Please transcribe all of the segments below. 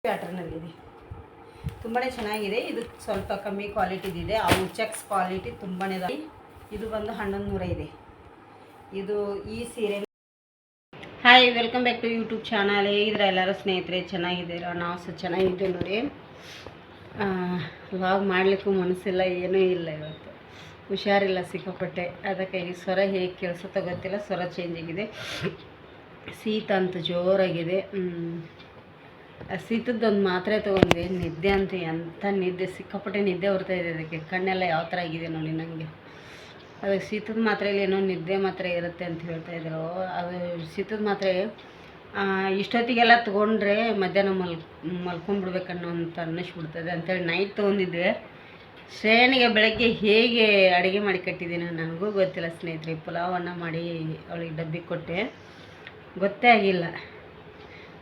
ಪ್ಯಾಟರ್ನಲ್ಲಿದೆ, ತುಂಬಾ ಚೆನ್ನಾಗಿದೆ. ಇದು ಸ್ವಲ್ಪ ಕಮ್ಮಿ ಕ್ವಾಲಿಟಿದಿದೆ, ಅವು ಚೆಕ್ಸ್ ಕ್ವಾಲಿಟಿ ತುಂಬಾ. ಇದು ಬಂದು 1100 ಇದೆ. ಇದು ಈ ಸೀರೆ. Hi, welcome back to YouTube channel. ಹೇಗಿದ್ರೆ ಎಲ್ಲರೂ ಸ್ನೇಹಿತರೆ ಚೆನ್ನಾಗಿದ್ದೀರಾ? ನಾವು ಸಹ ಚೆನ್ನಾಗಿದ್ದೇವೆ ನೋಡಿ. ವ್ಲಾಗ್ ಮಾಡಲಿಕ್ಕೂ ಮನಸ್ಸಿಲ್ಲ, ಏನೂ ಇಲ್ಲ. ಇವತ್ತು ಹುಷಾರಿಲ್ಲ ಸಿಕ್ಕಾಪಟ್ಟೆ, ಅದಕ್ಕೆ ಈ ಸ್ವರ ಹೇಗೆ ಕೇಳಿಸುತ್ತೋ ಗೊತ್ತಿಲ್ಲ. ಸ್ವರ ಚೇಂಜ್ ಆಗಿದೆ. ಶೀತ ಅಂತೂ ಜೋರಾಗಿದೆ. ಶೀತದ್ದೊಂದು ಮಾತ್ರೆ ತೊಗೊಂಡ್ವಿ, ನಿದ್ದೆ ಅಂತ ಎಂಥ ನಿದ್ದೆ, ಸಿಕ್ಕಾಪಟ್ಟೆ ನಿದ್ದೆ ಬರ್ತಾಯಿದೆ. ಅದಕ್ಕೆ ಕಣ್ಣೆಲ್ಲ ಯಾವ ಥರ ಆಗಿದೆ ನೋಡಿ ನನಗೆ. ಅದಕ್ಕೆ ಶೀತದ ಮಾತ್ರೆಯಲ್ಲಿ ಏನೋ ನಿದ್ದೆ ಮಾತ್ರೆ ಇರುತ್ತೆ ಅಂತ ಹೇಳ್ತಾಯಿದ್ರು. ಅದು ಶೀತದ ಮಾತ್ರೆ ಇಷ್ಟೊತ್ತಿಗೆಲ್ಲ ತೊಗೊಂಡ್ರೆ ಮಧ್ಯಾಹ್ನ ಮಲ್ಕೊಂಡ್ಬಿಡ್ಬೇಕನ್ನೋ ಅಂತ ಅನ್ನಿಸ್ಬಿಡ್ತದೆ ಅಂತೇಳಿ ನೈಟ್ ತೊಗೊಂಡಿದ್ದೆ. ಶ್ರೇಯನಿಗೆ ಬೆಳಗ್ಗೆ ಹೇಗೆ ಅಡುಗೆ ಮಾಡಿ ಕಟ್ಟಿದ್ದೀನಿ ನನಗೂ ಗೊತ್ತಿಲ್ಲ ಸ್ನೇಹಿತರೆ. ಪುಲಾವನ್ನು ಮಾಡಿ ಅವಳಿಗೆ ಡಬ್ಬಿ ಕೊಟ್ಟೆ, ಗೊತ್ತೇ ಆಗಿಲ್ಲ.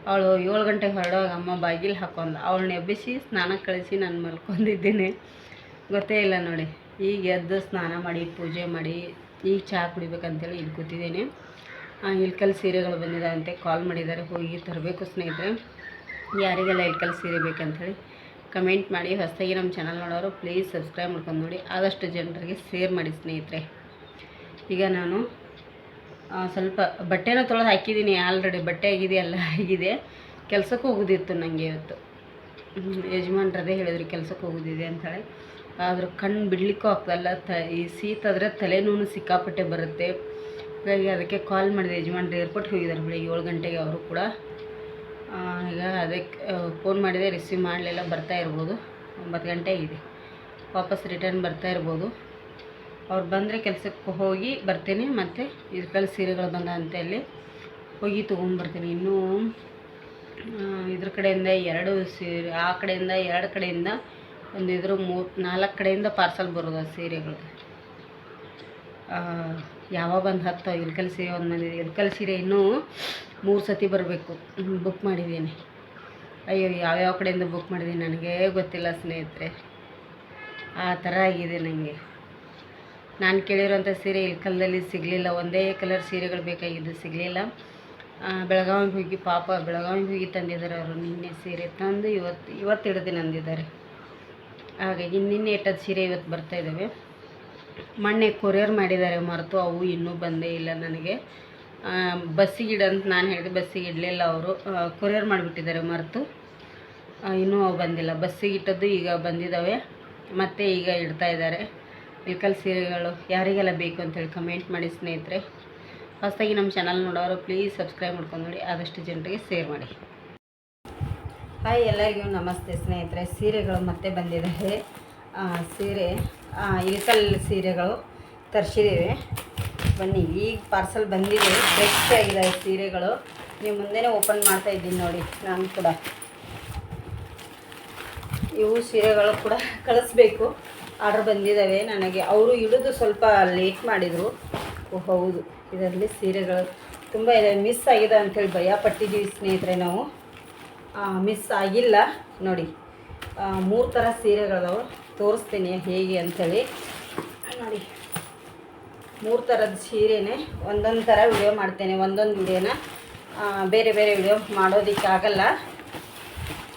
ಅವಳು 7 ಗಂಟೆಗೆ ಹೊರಡುವಾಗ ಅಮ್ಮ ಬಾಗಿಲು ಹಾಕೊಂಡ, ಅವಳನ್ನ ಎಬ್ಬಿಸಿ ಸ್ನಾನಕ್ಕೆ ಕಳಿಸಿ ನಾನು ಮಲ್ಕೊಂಡಿದ್ದೀನಿ, ಗೊತ್ತೇ ಇಲ್ಲ ನೋಡಿ. ಈಗ ಎದ್ದು ಸ್ನಾನ ಮಾಡಿ ಪೂಜೆ ಮಾಡಿ ಈಗ ಚಹಾ ಕುಡಿಬೇಕಂತೇಳಿ ಇಲ್ಲಿ ಕೂತಿದ್ದೀನಿ. ಇಳ್ಕಲ್ ಸೀರೆಗಳು ಬಂದಿದ್ದಾವಂತೆ, ಕಾಲ್ ಮಾಡಿದ್ದಾರೆ, ಹೋಗಿ ತರಬೇಕು ಸ್ನೇಹಿತರೆ. ಯಾರಿಗೆಲ್ಲ ಇಳ್ಕಲ್ ಸೀರೆ ಬೇಕಂತೇಳಿ ಕಮೆಂಟ್ ಮಾಡಿ. ಹೊಸದಾಗಿ ನಮ್ಮ ಚಾನಲ್ ನೋಡೋರು ಪ್ಲೀಸ್ ಸಬ್ಸ್ಕ್ರೈಬ್ ಮಾಡ್ಕೊಂಡು ನೋಡಿ, ಆದಷ್ಟು ಜನರಿಗೆ ಶೇರ್ ಮಾಡಿ ಸ್ನೇಹಿತರೆ. ಈಗ ನಾನು ಸ್ವಲ್ಪ ಬಟ್ಟೆನೂ ತೊಳೆದು ಹಾಕಿದ್ದೀನಿ ಆಲ್ರೆಡಿ. ಬಟ್ಟೆ ಆಗಿದೆಯಲ್ಲ ಆಗಿದೆ. ಕೆಲಸಕ್ಕೆ ಹೋಗೋದಿತ್ತು ನನಗೆ ಇವತ್ತು. ಯಜಮಾನ್ರದೇ ಹೇಳಿದ್ರು ಕೆಲಸಕ್ಕೆ ಹೋಗೋದಿದೆ ಅಂಥೇಳಿ. ಆದರೂ ಕಣ್ಣು ಬಿಡಲಿಕ್ಕೂ ಆಗ್ತಲ್ಲ. ಈ ಶೀತಾದರೆ ತಲೆನೋವು ಸಿಕ್ಕಾಪಟ್ಟೆ ಬರುತ್ತೆ. ಹಾಗಾಗಿ ಅದಕ್ಕೆ ಕಾಲ್ ಮಾಡಿದೆ. ಯಜಮಾನ್ರು ಏರ್ಪೋರ್ಟ್ಗೆ ಹೋಗಿದ್ದಾರೆ ಬೆಳಿಗ್ಗೆ 7 ಗಂಟೆಗೆ. ಅವರು ಕೂಡ ಈಗ ಅದಕ್ಕೆ ಫೋನ್ ಮಾಡಿದೆ, ರಿಸೀವ್ ಮಾಡಲಿಲ್ಲ. ಬರ್ತಾ ಇರ್ಬೋದು, 9 ಗಂಟೆ ಆಗಿದೆ. ವಾಪಸ್ ರಿಟರ್ನ್ ಬರ್ತಾ ಇರ್ಬೋದು. ಅವ್ರು ಬಂದರೆ ಕೆಲಸಕ್ಕೆ ಹೋಗಿ ಬರ್ತೀನಿ. ಮತ್ತು ಇಳ್ಕಲ್ ಸೀರೆಗಳು ಬಂದ ಅಂತೇಳಿ ಹೋಗಿ ತೊಗೊಂಡ್ಬರ್ತೀನಿ. ಇನ್ನೂ ಇದ್ರ ಕಡೆಯಿಂದ 2 ಸೀರೆ, ಆ ಕಡೆಯಿಂದ 2 ಕಡೆಯಿಂದ ಒಂದು 4 ಕಡೆಯಿಂದ ಪಾರ್ಸಲ್ ಬರೋದು ಸೀರೆಗಳು. ಯಾವಾಗ ಬಂದು ಹತ್ತೋ. ಇಳ್ಕಲ್ ಸೀರೆ ಒಂದು ಬಂದಿದೆ. ಇಳ್ಕಲ್ ಸೀರೆ ಇನ್ನೂ 3 ಸತಿ ಬರಬೇಕು. ಬುಕ್ ಮಾಡಿದ್ದೀನಿ. ಅಯ್ಯೋ, ಯಾವ್ಯಾವ ಕಡೆಯಿಂದ ಬುಕ್ ಮಾಡಿದ್ದೀನಿ ನನಗೇ ಗೊತ್ತಿಲ್ಲ ಸ್ನೇಹಿತರೆ. ಆ ಥರ ಆಗಿದೆ ನನಗೆ. ನಾನು ಕೇಳಿರೋಂಥ ಸೀರೆ ಇಳ್ಕಲ್ದಲ್ಲಿ ಸಿಗಲಿಲ್ಲ. ಒಂದೇ ಕಲರ್ ಸೀರೆಗಳು ಬೇಕಾಗಿದ್ದು ಸಿಗಲಿಲ್ಲ. ಬೆಳಗಾವಿಗೆ ಹೋಗಿ, ಪಾಪ ಬೆಳಗಾವಿಗೆ ಹೋಗಿ ತಂದಿದ್ದಾರೆ ಅವರು. ನಿನ್ನೆ ಸೀರೆ ತಂದು ಇವತ್ತು ಹಿಡ್ದಿನ ಅಂದಿದ್ದಾರೆ. ಹಾಗಾಗಿ ನಿನ್ನೆ ಇಟ್ಟದ ಸೀರೆ ಇವತ್ತು ಬರ್ತಾಯಿದ್ದಾವೆ. ಮೊನ್ನೆ ಕೊರಿಯರ್ ಮಾಡಿದ್ದಾರೆ ಮರೆತು, ಅವು ಇನ್ನೂ ಬಂದೇ ಇಲ್ಲ ನನಗೆ. ಬಸ್ಸಿಗೆ ಇಡಂತ ನಾನು ಹೇಳಿದೆ, ಬಸ್ಸಿಗೆ ಇಡಲಿಲ್ಲ ಅವರು. ಕೊರಿಯರ್ ಮಾಡಿಬಿಟ್ಟಿದ್ದಾರೆ ಮರೆತು. ಇನ್ನೂ ಅವು ಬಂದಿಲ್ಲ. ಬಸ್ಸಿಗೆ ಇಟ್ಟದ್ದು ಈಗ ಬಂದಿದ್ದಾವೆ, ಮತ್ತು ಈಗ ಇಡ್ತಾ ಇದ್ದಾರೆ. ಇಳ್ಕಲ್ ಸೀರೆಗಳು ಯಾರಿಗೆಲ್ಲ ಬೇಕು ಅಂತೇಳಿ ಕಮೆಂಟ್ ಮಾಡಿ ಸ್ನೇಹಿತರೆ. ಹೊಸದಾಗಿ ನಮ್ಮ ಚಾನಲ್ ನೋಡೋರು ಪ್ಲೀಸ್ ಸಬ್ಸ್ಕ್ರೈಬ್ ಮಾಡ್ಕೊಂಡು ನೋಡಿ, ಆದಷ್ಟು ಜನರಿಗೆ ಶೇರ್ ಮಾಡಿ. ಹಾಯ್, ಎಲ್ಲರಿಗೂ ನಮಸ್ತೆ ಸ್ನೇಹಿತರೆ. ಸೀರೆಗಳು ಮತ್ತೆ ಬಂದಿದ್ದಾವೆ. ಸೀರೆ ಇಳ್ಕಲ್ ಸೀರೆಗಳು ತರಿಸಿದ್ದೇವೆ. ಬನ್ನಿ, ಈಗ ಪಾರ್ಸಲ್ ಬಂದಿದೆ. ಫ್ರೆಶ್ ಆಗಿದ್ದಾವೆ ಸೀರೆಗಳು. ನೀವು ಮುಂದೆನೇ ಓಪನ್ ಮಾಡ್ತಾಯಿದ್ದೀನಿ ನೋಡಿ. ನಾನು ಕೂಡ ಇವು ಸೀರೆಗಳು ಕೂಡ ಕಳಿಸ್ಬೇಕು. ಆರ್ಡ್ರ್ ಬಂದಿದ್ದಾವೆ ನನಗೆ. ಅವರು ಇಡೋದು ಸ್ವಲ್ಪ ಲೇಟ್ ಮಾಡಿದರು. ಹೌದು, ಇದರಲ್ಲಿ ಸೀರೆಗಳು ತುಂಬ ಇದೆ. ಮಿಸ್ ಆಗಿದೆ ಅಂಥೇಳಿ ಭಯಪಟ್ಟಿದ್ದೀವಿ ಸ್ನೇಹಿತರೆ ನಾವು. ಮಿಸ್ ಆಗಿಲ್ಲ ನೋಡಿ. 3 ಥರ ಸೀರೆಗಳು ತೋರಿಸ್ತೀನಿ ಹೇಗೆ ಅಂಥೇಳಿ ನೋಡಿ. 3 ಥರದ ಸೀರೆನೇ ಒಂದೊಂದು ಥರ ವಿಡಿಯೋ ಮಾಡ್ತೇನೆ. ಒಂದೊಂದು ವಿಡಿಯೋನ ಬೇರೆ ಬೇರೆ ವಿಡಿಯೋ ಮಾಡೋದಕ್ಕಾಗಲ್ಲ.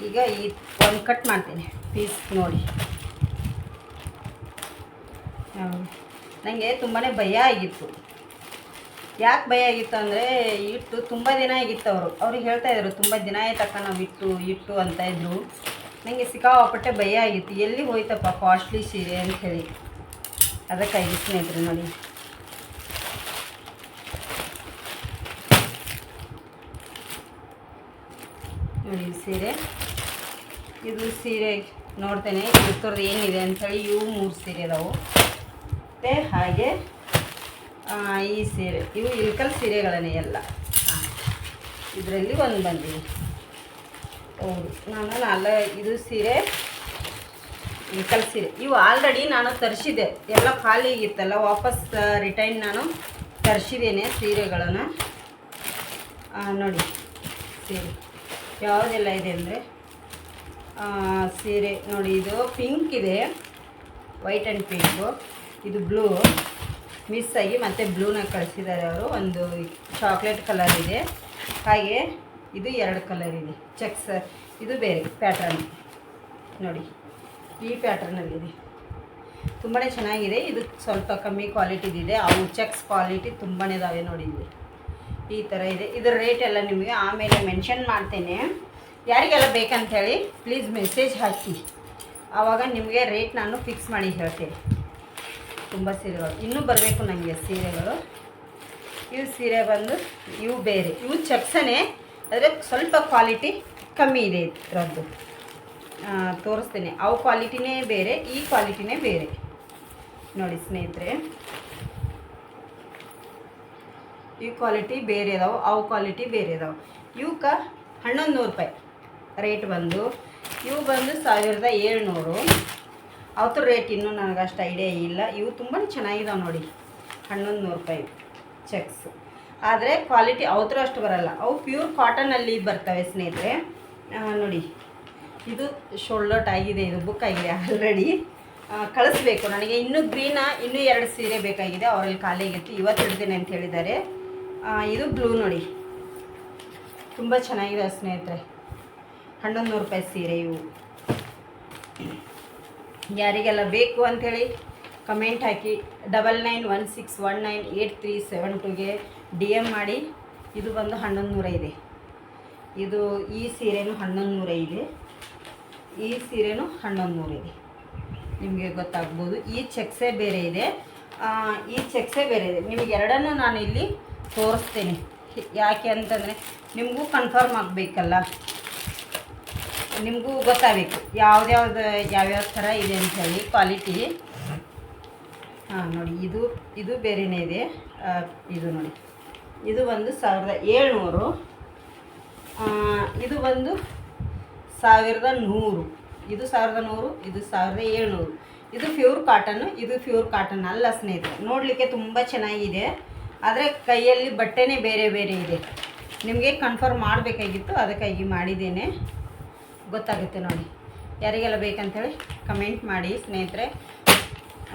ಈಗ ಈ ಒಂದು ಕಟ್ ಮಾಡ್ತೀನಿ ಪೀಸ್ ನೋಡಿ. ನನಗೆ ತುಂಬಾ ಭಯ ಆಗಿತ್ತು. ಯಾಕೆ ಭಯ ಆಗಿತ್ತು ಅಂದರೆ, ಇಟ್ಟು ತುಂಬ ದಿನ ಆಗಿತ್ತು. ಅವ್ರಿಗೆ ಹೇಳ್ತಾಯಿದ್ರು ತುಂಬ ದಿನ ಆಯ್ತಕ್ಕ ನಾವು ಇಟ್ಟು ಅಂತ ಇದ್ದರು. ನನಗೆ ಸಿಕ್ಕಾಪಟ್ಟೆ ಭಯ ಆಗಿತ್ತು, ಎಲ್ಲಿ ಹೋಯ್ತಪ್ಪ ಕಾಸ್ಟ್ಲಿ ಸೀರೆ ಅಂಥೇಳಿ. ಅದಕ್ಕಾಗಿ ಸ್ನೇಹಿತರೆ ನೋಡಿ. ನೋಡಿ ಸೀರೆ, ಇದು ಸೀರೆ ನೋಡ್ತೇನೆ ಇದ್ರದ್ದು ಏನಿದೆ ಅಂಥೇಳಿ. ಇವು 3 ಸೀರೆ ಅದಾವು. ಮತ್ತು ಹಾಗೆ ಈ ಸೀರೆ, ಇವು ಇಳ್ಕಲ್ ಸೀರೆಗಳನ್ನೇ ಎಲ್ಲ. ಇದರಲ್ಲಿ ಒಂದು ಬಂದಿದೆ. ಹೌದು, ನಾನು ಇದು ಸೀರೆ ಇಳ್ಕಲ್ ಸೀರೆ. ಇವು ಆಲ್ರೆಡಿ ನಾನು ತರಿಸಿದ್ದೆ, ಎಲ್ಲ ಖಾಲಿ ಆಗಿತ್ತಲ್ಲ, ವಾಪಸ್ ರಿಟರ್ನ್ ನಾನು ತರಿಸಿದ್ದೇನೆ ಸೀರೆಗಳನ್ನು. ನೋಡಿ ಸೀರೆ ಯಾವುದೆಲ್ಲ ಇದೆ ಅಂದರೆ, ಸೀರೆ ನೋಡಿ. ಇದು ಪಿಂಕ್ ಇದೆ, ವೈಟ್ ಆ್ಯಂಡ್ ಪಿಂಕು. ಇದು ಬ್ಲೂ ಮಿಸ್ ಆಗಿ ಮತ್ತೆ ಬ್ಲೂನ ಕಳಿಸಿದ್ದಾರೆ ಅವರು. ಒಂದು ಚಾಕ್ಲೇಟ್ ಕಲರ್ ಇದೆ, ಹಾಗೆ ಇದು 2 ಕಲರ್ ಇದೆ. ಚೆಕ್ಸ್ ಇದು ಬೇರೆ ಪ್ಯಾಟ್ರನ್ ನೋಡಿ, ಈ ಪ್ಯಾಟ್ರನಲ್ಲಿದೆ. ತುಂಬಾ ಚೆನ್ನಾಗಿದೆ. ಇದು ಸ್ವಲ್ಪ ಕಮ್ಮಿ ಕ್ವಾಲಿಟಿದಿದೆ. ಅವು ಚೆಕ್ಸ್ ಕ್ವಾಲಿಟಿ ತುಂಬಾ ಇದಾವೆ ನೋಡಿ. ಇಲ್ಲಿ ಈ ಥರ ಇದೆ. ಇದರ ರೇಟ್ ಎಲ್ಲ ನಿಮಗೆ ಆಮೇಲೆ ಮೆನ್ಷನ್ ಮಾಡ್ತೇನೆ. ಯಾರಿಗೆಲ್ಲ ಬೇಕಂಥೇಳಿ ಪ್ಲೀಸ್ ಮೆಸೇಜ್ ಹಾಕಿ, ಆವಾಗ ನಿಮಗೆ ರೇಟ್ ನಾನು ಫಿಕ್ಸ್ ಮಾಡಿ ಹೇಳ್ತೇನೆ. ತುಂಬ ಸೀರೆಗಳು ಇನ್ನೂ ಬರಬೇಕು ನನಗೆ ಸೀರೆಗಳು. ಇವು ಸೀರೆ ಬಂದು ಇವು ಬೇರೆ, ಇವು ಚೆಕ್ಸನೇ, ಆದರೆ ಸ್ವಲ್ಪ ಕ್ವಾಲಿಟಿ ಕಮ್ಮಿ ಇದೆ ಇದರದ್ದು. ತೋರಿಸ್ತೇನೆ. ಅವು ಕ್ವಾಲಿಟಿನೇ ಬೇರೆ, ಈ ಕ್ವಾಲಿಟಿನೇ ಬೇರೆ ನೋಡಿ ಸ್ನೇಹಿತರೆ. ಈ ಕ್ವಾಲಿಟಿ ಬೇರೆ ಇದಾವೆ, ಅವು ಕ್ವಾಲಿಟಿ ಬೇರೆ ಇದಾವೆ. ಇವಕ್ಕೆ 1100 ರೂಪಾಯಿ ರೇಟ್ ಬಂದು. ಇವು ಬಂದು 1700. ಅವತ್ತು ರೇಟ್ ಇನ್ನೂ ನನಗಷ್ಟು ಐಡಿಯಾ ಇಲ್ಲ. ಇವು ತುಂಬಾ ಚೆನ್ನಾಗಿದಾವೆ ನೋಡಿ. 1100 ರೂಪಾಯಿ ಚೆಕ್ಸ್. ಆದರೆ ಕ್ವಾಲಿಟಿ ಅವತ್ರ ಅಷ್ಟು ಬರಲ್ಲ. ಅವು ಪ್ಯೂರ್ ಕಾಟನಲ್ಲಿ ಬರ್ತವೆ ಸ್ನೇಹಿತರೆ. ನೋಡಿ, ಇದು ಶೋಲ್ಡರ್ ಆಗಿದೆ, ಇದು ಬುಕ್ ಆಗಿದೆ ಆಲ್ರೆಡಿ. ಕಳಿಸ್ಬೇಕು ನನಗೆ. ಇನ್ನೂ ಇನ್ನೂ 2 ಸೀರೆ ಬೇಕಾಗಿದೆ. ಅವರಲ್ಲಿ ಖಾಲಿ ಆಗಿತ್ತು, ಇವತ್ತು ಇಡ್ತೇನೆ ಅಂತ ಹೇಳಿದ್ದಾರೆ. ಇದು ಬ್ಲೂ ನೋಡಿ, ತುಂಬ ಚೆನ್ನಾಗಿದೆ ಸ್ನೇಹಿತರೆ. 1100 ರೂಪಾಯಿ ಸೀರೆ ಇವು. ಯಾರಿಗೆಲ್ಲ ಬೇಕು ಅಂಥೇಳಿ ಕಮೆಂಟ್ ಹಾಕಿ 9916198372ಗೆ DM ಮಾಡಿ. ಇದು ಬಂದು 1100 ಇದೆ. ಇದು ಈ ಸೀರೆನೂ 1100 ಇದೆ, ಈ ಸೀರೆನೂ 1100 ಇದೆ. ನಿಮಗೆ ಗೊತ್ತಾಗ್ಬೋದು. ಈ ಚೆಕ್ಸೇ ಬೇರೆ ಇದೆ, ಈ ಚೆಕ್ಸೇ ಬೇರೆ ಇದೆ. ನಿಮಗೆ ಎರಡನ್ನೂ ನಾನು ಇಲ್ಲಿ ತೋರಿಸ್ತೇನೆ. ಯಾಕೆ ಅಂತಂದರೆ ನಿಮಗೂ ಕನ್ಫರ್ಮ್ ಆಗಬೇಕಲ್ಲ, ನಿಮಗೂ ಗೊತ್ತಾಗಬೇಕು ಯಾವ್ಯಾವ ಥರ ಇದೆ ಅಂಥೇಳಿ ಕ್ವಾಲಿಟಿ. ನೋಡಿ, ಇದು ಬೇರೆಯೇ ಇದೆ. ಇದು ನೋಡಿ, ಇದು ಒಂದು 1700. ಇದು ಒಂದು 1100. ಇದು 1100, ಇದು 1700. ಇದು ಪ್ಯೂರ್ ಕಾಟನ್ನು, ಇದು ಪ್ಯೂರ್ ಕಾಟನ್ ಅಲ್ಲ ಸ್ನೇಹಿತರೆ. ನೋಡಲಿಕ್ಕೆ ತುಂಬ ಚೆನ್ನಾಗಿದೆ, ಆದರೆ ಕೈಯಲ್ಲಿ ಬಟ್ಟೆನೇ ಬೇರೆ ಬೇರೆ ಇದೆ. ನಿಮಗೆ ಕನ್ಫರ್ಮ್ ಮಾಡಬೇಕಾಗಿತ್ತು, ಅದಕ್ಕಾಗಿ ಮಾಡಿದ್ದೇನೆ. ಗೊತ್ತಾಗುತ್ತೆ ನೋಡಿ. ಯಾರಿಗೆಲ್ಲ ಬೇಕಂತೇಳಿ ಕಮೆಂಟ್ ಮಾಡಿ ಸ್ನೇಹಿತರೆ.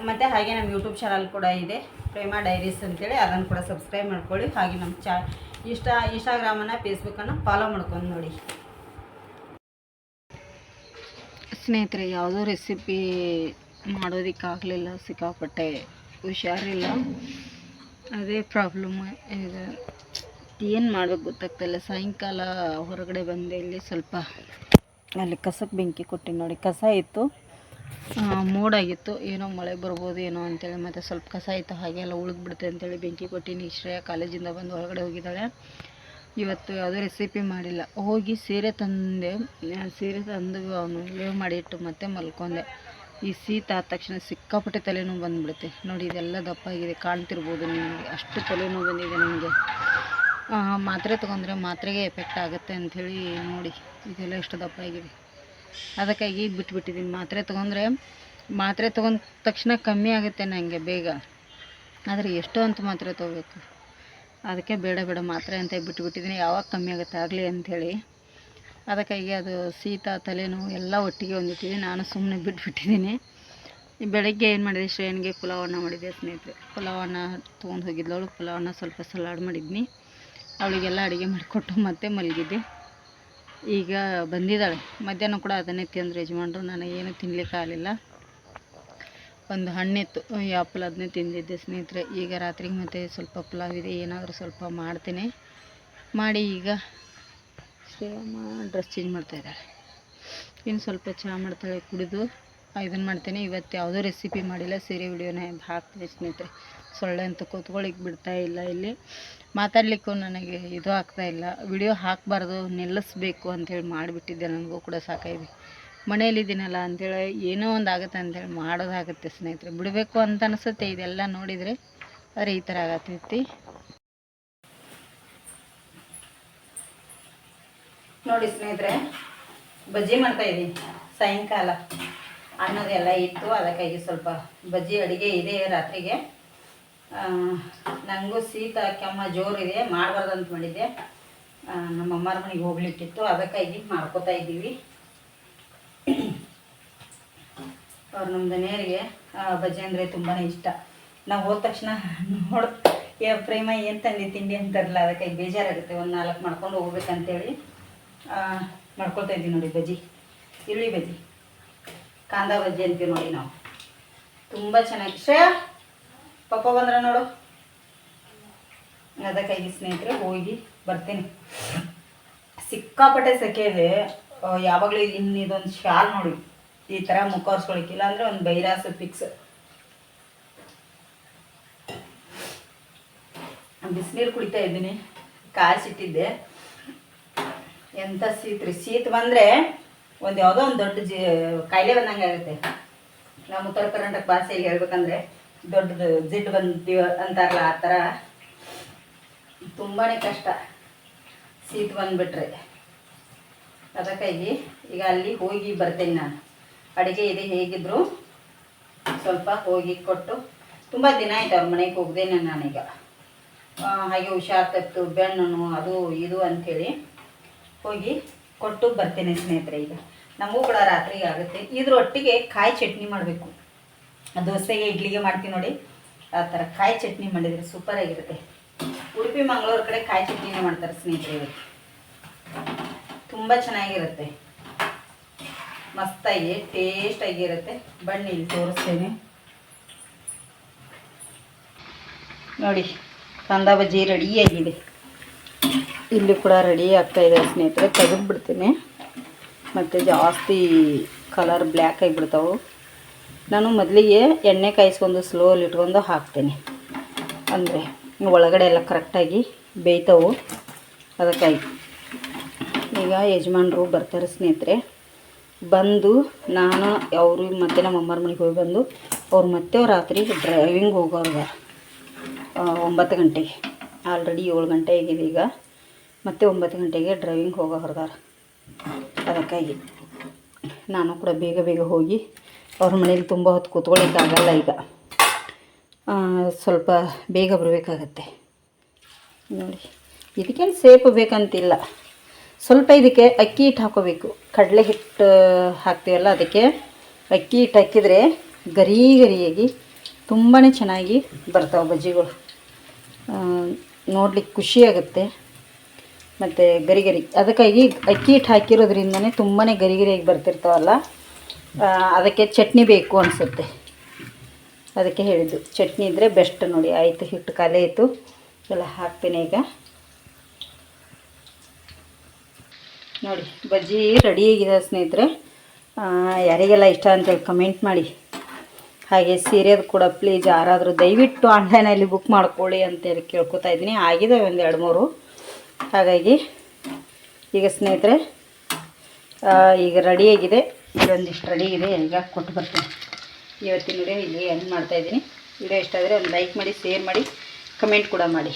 ಮತ್ತು ಹಾಗೆ ನಮ್ಮ ಯೂಟ್ಯೂಬ್ ಚಾನಲ್ ಕೂಡ ಇದೆ, ಪ್ರೇಮಾ ಡೈರೀಸ್ ಅಂತೇಳಿ. ಅದನ್ನು ಕೂಡ ಸಬ್ಸ್ಕ್ರೈಬ್ ಮಾಡ್ಕೊಳ್ಳಿ. ಹಾಗೆ ನಮ್ಮ ಇನ್ಸ್ಟಾಗ್ರಾಮನ್ನು ಫೇಸ್ಬುಕ್ಕನ್ನು ಫಾಲೋ ಮಾಡ್ಕೊಂಡು ನೋಡಿ ಸ್ನೇಹಿತರೆ. ಯಾವುದೋ ರೆಸಿಪಿ ಮಾಡೋದಕ್ಕಾಗಲಿಲ್ಲ, ಸಿಕ್ಕಾಪಟ್ಟೆ ಹುಷಾರಿಲ್ಲ, ಅದೇ ಪ್ರಾಬ್ಲಮ್. ಈಗ ಏನು ಮಾಡಬೇಕು ಗೊತ್ತಾಗ್ತಾಯಿಲ್ಲ. ಸಾಯಂಕಾಲ ಹೊರಗಡೆ ಬಂದೆ, ಇಲ್ಲಿ ಸ್ವಲ್ಪ ಅಲ್ಲಿ ಕಸಕ್ಕೆ ಬೆಂಕಿ ಕೊಟ್ಟಿನಿ ನೋಡಿ. ಕಸ ಇತ್ತು, ಮೋಡಾಗಿತ್ತು, ಏನೋ ಮಳೆ ಬರ್ಬೋದು ಏನೋ ಅಂತೇಳಿ. ಮತ್ತು ಸ್ವಲ್ಪ ಕಸ ಇತ್ತು, ಹಾಗೆಲ್ಲ ಉಳಿದ್ಬಿಡುತ್ತೆ ಅಂತೇಳಿ ಬೆಂಕಿ ಕೊಟ್ಟಿನಿ. ಶ್ರೇಯ ಕಾಲೇಜಿಂದ ಬಂದು ಹೊರಗಡೆ ಹೋಗಿದ್ದಾಳೆ. ಇವತ್ತು ಯಾವುದೋ ರೆಸಿಪಿ ಮಾಡಿಲ್ಲ. ಹೋಗಿ ಸೀರೆ ತಂದೆ, ಸೀರೆ ತಂದು ಅವನು ಲೇವ್ ಮಾಡಿಟ್ಟು ಮತ್ತೆ ಮಲ್ಕೊಂಡೆ. ಈ ಶೀತ ಆದ ತಕ್ಷಣ ಸಿಕ್ಕಾಪಟ್ಟೆ ತಲೆನೋವು ಬಂದುಬಿಡುತ್ತೆ ನೋಡಿ. ಇದೆಲ್ಲ ದಪ್ಪಾಗಿದೆ, ಕಾಣ್ತಿರ್ಬೋದು ನಿಮಗೆ. ಅಷ್ಟು ತಲೆನೋವು ಬಂದಿದೆ ನನಗೆ. ಮಾತ್ರೆ ತೊಗೊಂಡ್ರೆ ಮಾತ್ರೆಗೆ ಎಫೆಕ್ಟ್ ಆಗುತ್ತೆ ಅಂಥೇಳಿ ನೋಡಿ, ಇದೆಲ್ಲ ಎಷ್ಟು ದಪ್ಪ ಆಗಿದೆ. ಅದಕ್ಕಾಗಿ ಬಿಟ್ಬಿಟ್ಟಿದ್ದೀನಿ. ಮಾತ್ರೆ ತೊಗೊಂಡ ತಕ್ಷಣ ಕಮ್ಮಿ ಆಗುತ್ತೆ ನನಗೆ ಬೇಗ, ಆದರೆ ಎಷ್ಟು ಅಂತ ಮಾತ್ರೆ ತೊಗೋಬೇಕು. ಅದಕ್ಕೆ ಬೇಡ ಮಾತ್ರೆ ಅಂತ ಬಿಟ್ಬಿಟ್ಟಿದ್ದೀನಿ. ಯಾವಾಗ ಕಮ್ಮಿ ಆಗುತ್ತೆ ಆಗಲಿ ಅಂಥೇಳಿ. ಅದಕ್ಕಾಗಿ ಅದು ಶೀತ ತಲೆನೋವು ಎಲ್ಲ ಒಟ್ಟಿಗೆ ಹೊಂದಿಟ್ಟಿದ್ದೀನಿ. ನಾನು ಸುಮ್ಮನೆ ಬಿಟ್ಬಿಟ್ಟಿದ್ದೀನಿ. ಬೆಳಗ್ಗೆ ಏನು ಮಾಡಿದೆ, ಶ್ರೇಯನಿಗೆ ಪುಲಾವನ್ನ ಮಾಡಿದ್ದೆ ಸ್ನೇಹಿತರೆ. ಪುಲಾವನ್ನ ತೊಗೊಂಡು ಹೋಗಿದ್ದವಳು. ಪುಲಾವನ್ನ ಸ್ವಲ್ಪ ಸಲಾಡ್ ಮಾಡಿದ್ನಿ. ಅವಳಿಗೆಲ್ಲ ಅಡುಗೆ ಮಾಡಿಕೊಟ್ಟು ಮತ್ತೆ ಮಲಗಿದ್ದೆ. ಈಗ ಬಂದಿದ್ದಾಳೆ. ಮಧ್ಯಾಹ್ನ ಕೂಡ ಅದನ್ನೇ ತಿಂದ್ರೆ ಯಜಮಾನ್ರು. ನನಗೇನು ತಿನ್ನಲಿಕ್ಕೆ ಆಗಲಿಲ್ಲ. ಒಂದು ಹಣ್ಣಿತ್ತು, ಆ್ಯಪಲ್, ಅದನ್ನೇ ತಿಂದಿದ್ದೆ ಸ್ನೇಹಿತರೆ. ಈಗ ರಾತ್ರಿಗೆ ಮತ್ತೆ ಸ್ವಲ್ಪ ಪುಲಾವ್ ಇದೆ, ಏನಾದರೂ ಸ್ವಲ್ಪ ಮಾಡ್ತೇನೆ. ಮಾಡಿ ಈಗ ಶ್ರೇಯಮ್ಮ ಡ್ರೆಸ್ ಚೇಂಜ್ ಮಾಡ್ತಾಯಿದ್ದಾಳೆ. ಇನ್ನು ಸ್ವಲ್ಪ ಚಹಾ ಮಾಡ್ತಾಳೆ, ಕುಡಿದು ಇದನ್ನು ಮಾಡ್ತೇನೆ. ಇವತ್ತು ಯಾವುದೋ ರೆಸಿಪಿ ಮಾಡಿಲ್ಲ, ಸೀರೆ ವಿಡಿಯೋನೇ ಹಾಕ್ತೀನಿ ಸ್ನೇಹಿತರೆ. ಸೊಳ್ಳೆ ಅಂತ ಕೂತ್ಕೊಳ್ಳಿಕ್ಕೆ ಬಿಡ್ತಾ ಇಲ್ಲ. ಇಲ್ಲಿ ಮಾತಾಡಲಿಕ್ಕೂ ನನಗೆ ಇದು ಆಗ್ತಾಯಿಲ್ಲ. ವಿಡಿಯೋ ಹಾಕಬಾರ್ದು, ನಿಲ್ಲಿಸ್ಬೇಕು ಅಂಥೇಳಿ ಮಾಡಿಬಿಟ್ಟಿದ್ದೆ. ನನಗೂ ಕೂಡ ಸಾಕಾಗಿದೆ. ಮನೆಯಲ್ಲಿದ್ದೀನಲ್ಲ ಅಂಥೇಳಿ ಏನೋ ಒಂದು ಆಗುತ್ತೆ ಅಂಥೇಳಿ ಮಾಡೋದಾಗುತ್ತೆ ಸ್ನೇಹಿತರೆ. ಬಿಡಬೇಕು ಅಂತ ಅನಿಸುತ್ತೆ ಇದೆಲ್ಲ ನೋಡಿದರೆ, ಆದರೆ ಈ ಥರ ಆಗತ್ತೈತಿ ನೋಡಿ ಸ್ನೇಹಿತರೆ. ಬಜ್ಜಿ ಮಾಡ್ತಾಯಿದ್ದೀನಿ. ಸಾಯಂಕಾಲ ಅನ್ನೋದೆಲ್ಲ ಇತ್ತು, ಅದಕ್ಕಾಗಿ ಸ್ವಲ್ಪ ಬಜ್ಜಿ ಅಡುಗೆ ಇದೆ ರಾತ್ರಿಗೆ. ನನಗೂ ಶೀತ ಕೆಮ್ಮ ಜೋರಿದೆ, ಮಾಡಬಾರ್ದಂತ ಮಾಡಿದ್ದೆ. ನಮ್ಮ ಅಮ್ಮರ ಮನೆಗೆ ಹೋಗ್ಲಿಕ್ಕಿತ್ತು, ಅದಕ್ಕಾಗಿ ಮಾಡ್ಕೋತಾ ಇದ್ದೀವಿ. ಅವ್ರು ನಮ್ಮ ದನಿಯರಿಗೆ ಬಜ್ಜಿ ಅಂದರೆ ತುಂಬಾ ಇಷ್ಟ. ನಾವು ಹೋದ ತಕ್ಷಣ ಪ್ರೇಮ ಏನು ತಂದೆ ತಿಂಡಿ ಅಂತಾರಲ್ಲ, ಅದಕ್ಕಾಗಿ ಬೇಜಾರಾಗುತ್ತೆ. ಒಂದು 4 ಮಾಡ್ಕೊಂಡು ಹೋಗ್ಬೇಕಂತೇಳಿ ಮಾಡ್ಕೊಳ್ತಾ ಇದ್ದೀವಿ ನೋಡಿ ಬಜ್ಜಿ, ಈರುಳ್ಳಿ ಬಜ್ಜಿ, ಕಾಂದ ಬಜ್ಜಿ ಅಂತೀವಿ ನೋಡಿ ನಾವು. ತುಂಬ ಚೆನ್ನಾಗಿ ಶ್ರೇಯಾ ಪಪ್ಪ ಬಂದ್ರೆ ನೋಡು. ಅದಕ್ಕಾಗಿ ಸ್ನೇಹಿತರೆ ಹೋಗಿ ಬರ್ತೀನಿ. ಸಿಕ್ಕಾಪಟ್ಟೆ ಸೆಕೆ ಇದೆ. ಯಾವಾಗಲೂ ಇನ್ನಿದೊಂದು ಶಾಲ್ ನೋಡಿ ಈ ಥರ ಮುಖ ಒರೆಸ್ಕೊಳಕ್ಕಿಲ್ಲ ಅಂದರೆ ಒಂದು ಬೈರಾಸು ಫಿಕ್ಸ್. ಬಿಸಿನೀರು ಕುಡಿತಾ ಇದ್ದೀನಿ, ಕಾಯಿಸಿಟ್ಟಿದ್ದೆ. ಎಂಥ ಶೀತ ಬಂದರೆ ಒಂದು ಯಾವುದೋ ಒಂದು ದೊಡ್ಡ ಕಾಯಿಲೆ ಬಂದಂಗೆ ಆಗುತ್ತೆ. ನಮ್ಮ ಉತ್ತರ ಕರ್ನಾಟಕ ಭಾಷೆಯಲ್ಲಿ ಹೇಳ್ಬೇಕಂದ್ರೆ ದೊಡ್ಡದು ಜಿಡ್ಡು ಬಂದೀವ ಅಂತಾರಲ್ಲ, ಆ ಥರ ತುಂಬಾ ಕಷ್ಟ ಶೀತ ಬಂದುಬಿಟ್ರೆ. ಅದಕ್ಕಾಗಿ ಈಗ ಅಲ್ಲಿ ಹೋಗಿ ಬರ್ತೇನೆ ನಾನು. ಅಡುಗೆ ಇದೆ ಹೇಗಿದ್ರು ಸ್ವಲ್ಪ ಹೋಗಿ ಕೊಟ್ಟು, ತುಂಬ ದಿನ ಆಯ್ತು ಅವ್ರ ಮನೆಗೆ ಹೋಗ್ದೇನೆ ನಾನೀಗ. ಹಾಗೆ ಹುಷಾರು ತಪ್ಪಿತು, ಬೆಣ್ಣು ಅದು ಇದು ಅಂಥೇಳಿ ಹೋಗಿ ಕೊಟ್ಟು ಬರ್ತೇನೆ ಸ್ನೇಹಿತರೆ. ಈಗ ನಮಗೂ ಕೂಡ ರಾತ್ರಿಗೆ ಆಗುತ್ತೆ. ಇದ್ರೊಟ್ಟಿಗೆ ಕಾಯಿ ಚಟ್ನಿ ಮಾಡಬೇಕು. ದೋಸೆಗೆ ಇಡ್ಲಿಗೆ ಮಾಡ್ತೀವಿ ನೋಡಿ, ಆ ಥರ ಕಾಯಿ ಚಟ್ನಿ ಮಾಡಿದರೆ ಸೂಪರಾಗಿರುತ್ತೆ. ಉಡುಪಿ ಮಂಗಳೂರು ಕಡೆ ಕಾಯಿ ಚಟ್ನಿನೇ ಮಾಡ್ತಾರೆ ಸ್ನೇಹಿತರೆ. ತುಂಬ ಚೆನ್ನಾಗಿರುತ್ತೆ, ಮಸ್ತಾಗಿ ಟೇಸ್ಟಾಗಿರುತ್ತೆ. ಬನ್ನಿ ಇಲ್ಲಿ ತೋರಿಸ್ತೇನೆ ನೋಡಿ. ಕಾಂದ ಬಜ್ಜಿ ರೆಡಿಯಾಗಿದೆ, ಇಲ್ಲಿ ಕೂಡ ರೆಡಿ ಆಗ್ತಾಯಿದೆ ಸ್ನೇಹಿತರೆ. ತೆಗೆದುಬಿಡ್ತೀನಿ, ಮತ್ತು ಜಾಸ್ತಿ ಕಲರ್ ಬ್ಲ್ಯಾಕ್ ಆಗಿಬಿಡ್ತಾವೆ. ನಾನು ಮೊದಲಿಗೆ ಎಣ್ಣೆ ಕಾಯಿಸ್ಕೊಂಡು ಸ್ಲೋಲಿ ಇಟ್ಕೊಂಡು ಹಾಕ್ತೇನೆ, ಅಂದರೆ ಒಳಗಡೆ ಎಲ್ಲ ಕರೆಕ್ಟಾಗಿ ಬೇಯ್ತವು. ಅದಕ್ಕಾಗಿ ಈಗ ಯಜಮಾನರು ಬರ್ತಾರೆ ಸ್ನೇಹಿತರೆ. ಬಂದು ನಾನು ಅವರು ಮತ್ತು ನಮ್ಮ ಅಮ್ಮರ ಮನೆಗೆ ಹೋಗಿ ಬಂದು ಅವ್ರು ಮತ್ತೆ ರಾತ್ರಿ ಡ್ರೈವಿಂಗ್ ಹೋಗೋರ್ಗ 9 ಗಂಟೆಗೆ. ಆಲ್ರೆಡಿ 7 ಗಂಟೆ ಆಗಿದೆ ಈಗ, ಮತ್ತೆ 9 ಗಂಟೆಗೆ ಡ್ರೈವಿಂಗ್ ಹೋಗೋ ಹೊರಗಾರ. ಅದಕ್ಕಾಗಿ ನಾನು ಕೂಡ ಬೇಗ ಬೇಗ ಹೋಗಿ ಅವ್ರ ಮನೇಲಿ ತುಂಬ ಹೊತ್ತು ಕೂತ್ಕೊಳ್ಳೋಕ್ಕಾಗಲ್ಲ. ಈಗ ಸ್ವಲ್ಪ ಬೇಗ ಬರಬೇಕಾಗತ್ತೆ ನೋಡಿ. ಇದಕ್ಕೇನು ಸೇಪು ಬೇಕಂತಿಲ್ಲ, ಸ್ವಲ್ಪ ಇದಕ್ಕೆ ಅಕ್ಕಿ ಹಿಟ್ಟು ಹಾಕೋಬೇಕು. ಕಡಲೆ ಹಿಟ್ಟು ಹಾಕ್ತೀವಲ್ಲ, ಅದಕ್ಕೆ ಅಕ್ಕಿ ಹಿಟ್ಟು ಹಾಕಿದರೆ ಗರಿ ಗರಿಯಾಗಿ ತುಂಬಾ ಚೆನ್ನಾಗಿ ಬರ್ತಾವೆ ಬಜ್ಜಿಗಳು. ನೋಡ್ಲಿಕ್ಕೆ ಖುಷಿಯಾಗುತ್ತೆ ಮತ್ತು ಗರಿ ಗರಿ. ಅದಕ್ಕಾಗಿ ಅಕ್ಕಿ ಹಿಟ್ಟು ಹಾಕಿರೋದ್ರಿಂದನೇ ತುಂಬಾ ಗರಿ ಗರಿಯಾಗಿ ಬರ್ತಿರ್ತಾವಲ್ಲ. ಅದಕ್ಕೆ ಚಟ್ನಿ ಬೇಕು ಅನಿಸುತ್ತೆ, ಅದಕ್ಕೆ ಹೇಳಿದ್ದು. ಚಟ್ನಿ ಇದ್ದರೆ ಬೆಸ್ಟ್ ನೋಡಿ. ಆಯಿತು, ಹಿಟ್ಟು ಖಾಲಿ ಆಯಿತು, ಎಲ್ಲ ಹಾಕ್ತೇನೆ ಈಗ ನೋಡಿ. ಬಜ್ಜಿ ರೆಡಿಯಾಗಿದೆ ಸ್ನೇಹಿತರೆ. ಯಾರಿಗೆಲ್ಲ ಇಷ್ಟ ಅಂತೇಳಿ ಕಮೆಂಟ್ ಮಾಡಿ. ಹಾಗೆ ಸೀರೆದು ಕೂಡ ಪ್ಲೀಸ್ ಯಾರಾದರೂ ದಯವಿಟ್ಟು ಆನ್ಲೈನಲ್ಲಿ ಬುಕ್ ಮಾಡ್ಕೊಳ್ಳಿ ಅಂತೇಳಿ ಕೇಳ್ಕೊತಾ ಇದ್ದೀನಿ. ಆಗಿದೆ ಒಂದು 2-3. ಹಾಗಾಗಿ ಈಗ ಸ್ನೇಹಿತರೆ ಈಗ ರೆಡಿಯಾಗಿದೆ. ಇದೊಂದಿಷ್ಟು ರೆಡಿ ಇದೆ, ಈಗ ಕೊಟ್ಟು ಬರ್ತೀನಿ. ಇವತ್ತಿನ ವಿಡಿಯೋ ಇಲ್ಲಿ ಎಂಡ್ ಮಾಡ್ತಾಯಿದ್ದೀನಿ. ವಿಡಿಯೋ ಇಷ್ಟ ಆದರೆ ಒಂದು ಲೈಕ್ ಮಾಡಿ, ಶೇರ್ ಮಾಡಿ, ಕಮೆಂಟ್ ಕೂಡ ಮಾಡಿ.